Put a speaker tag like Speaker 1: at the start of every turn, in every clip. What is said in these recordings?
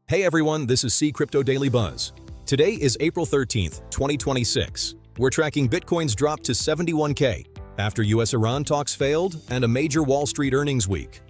Speaker 1: Hey everyone, this is C Crypto Daily Buzz. Today is April 13th, 2026. We're tracking Bitcoin's drop to 71K after US-Iran talks failed and a major Wall Street earnings week.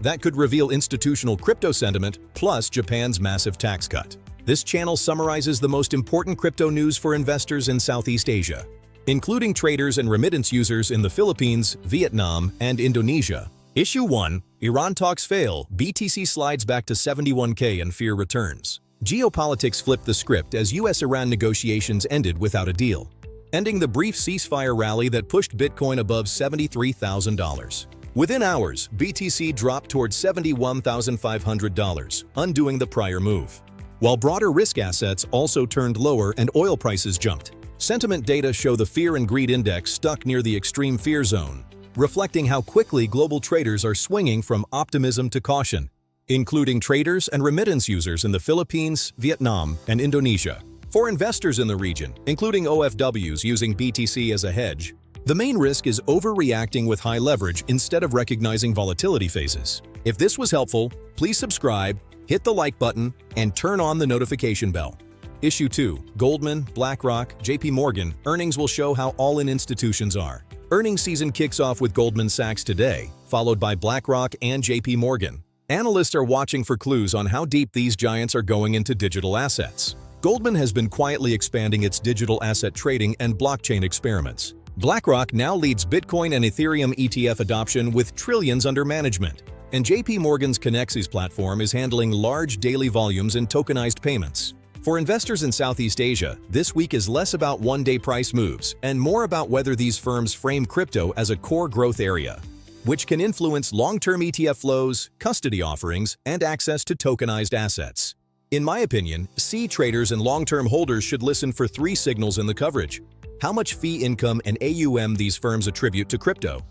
Speaker 1: That could reveal institutional crypto sentiment plus Japan's massive tax cut. This channel summarizes the most important crypto news for investors in Southeast Asia, including traders and remittance users in the Philippines, Vietnam, and Indonesia. Issue 1. Iran talks fail, BTC slides back to 71K and fear returns. Geopolitics flipped the script as US-Iran negotiations ended without a deal, ending the brief ceasefire rally that pushed Bitcoin above $73,000. Within hours, BTC dropped towards $71,500, undoing the prior move. While broader risk assets also turned lower and oil prices jumped. Sentiment data show the Fear and Greed Index stuck near the extreme fear zone, reflecting how quickly global traders are swinging from optimism to caution, including traders and remittance users in the Philippines, Vietnam, and Indonesia. For investors in the region, including OFWs using BTC as a hedge, the main risk is overreacting with high leverage instead of recognizing volatility phases. If this was helpful, please subscribe, hit the like button, and turn on the notification bell. Issue 2. Goldman, BlackRock, JPMorgan earnings will show how all-in institutions are. Earnings season kicks off with Goldman Sachs today, followed by BlackRock and JPMorgan. Analysts are watching for clues on how deep these giants are going into digital assets. Goldman has been quietly expanding its digital asset trading and blockchain experiments. BlackRock now leads Bitcoin and Ethereum ETF adoption with trillions under management. And JPMorgan's Connexus platform is handling large daily volumes in tokenized payments. For investors in Southeast Asia, this week is less about one-day price moves and more about whether these firms frame crypto as a core growth area, which can influence long-term ETF flows, custody offerings, and access to tokenized assets. In my opinion, traders and long-term holders should listen for 3 signals in the coverage: how much fee income and AUM these firms attribute to crypto,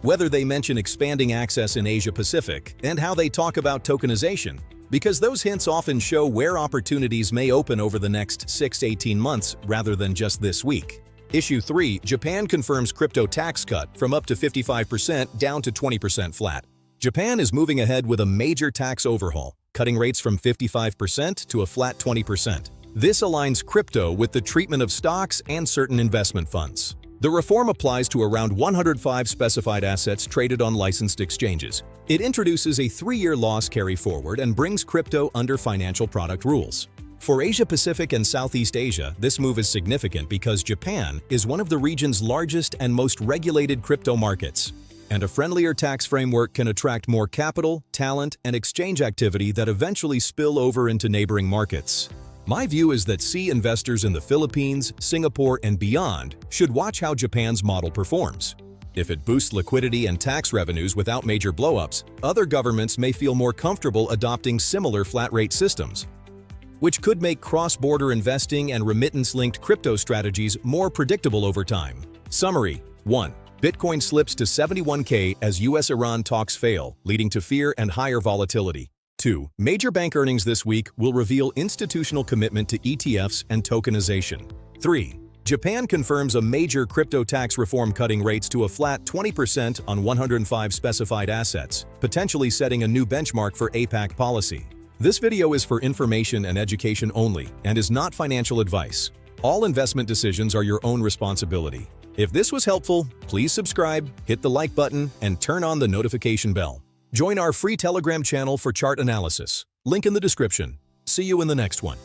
Speaker 1: whether they mention expanding access in Asia-Pacific, and how they talk about tokenization, because those hints often show where opportunities may open over the next 6 to 18 months rather than just this week. Issue 3. Japan confirms crypto tax cut from up to 55% down to 20% flat. Japan is moving ahead with a major tax overhaul, cutting rates from 55% to a flat 20%. This aligns crypto with the treatment of stocks and certain investment funds. The reform applies to around 105 specified assets traded on licensed exchanges. It introduces a 3-year loss carry-forward and brings crypto under financial product rules. For Asia-Pacific and Southeast Asia, this move is significant because Japan is one of the region's largest and most regulated crypto markets, and a friendlier tax framework can attract more capital, talent, and exchange activity that eventually spill over into neighboring markets. My view is that investors in the Philippines, Singapore, and beyond should watch how Japan's model performs. If it boosts liquidity and tax revenues without major blowups, other governments may feel more comfortable adopting similar flat-rate systems, which could make cross-border investing and remittance-linked crypto strategies more predictable over time. Summary: 1. Bitcoin slips to 71K as US-Iran talks fail, leading to fear and higher volatility. 2. Major bank earnings this week will reveal institutional commitment to ETFs and tokenization. 3. Japan confirms a major crypto tax reform cutting rates to a flat 20% on 105 specified assets, potentially setting a new benchmark for APAC policy. This video is for information and education only and is not financial advice. All investment decisions are your own responsibility. If this was helpful, please subscribe, hit the like button, and turn on the notification bell. Join our free Telegram channel for chart analysis. Link in the description. See you in the next one.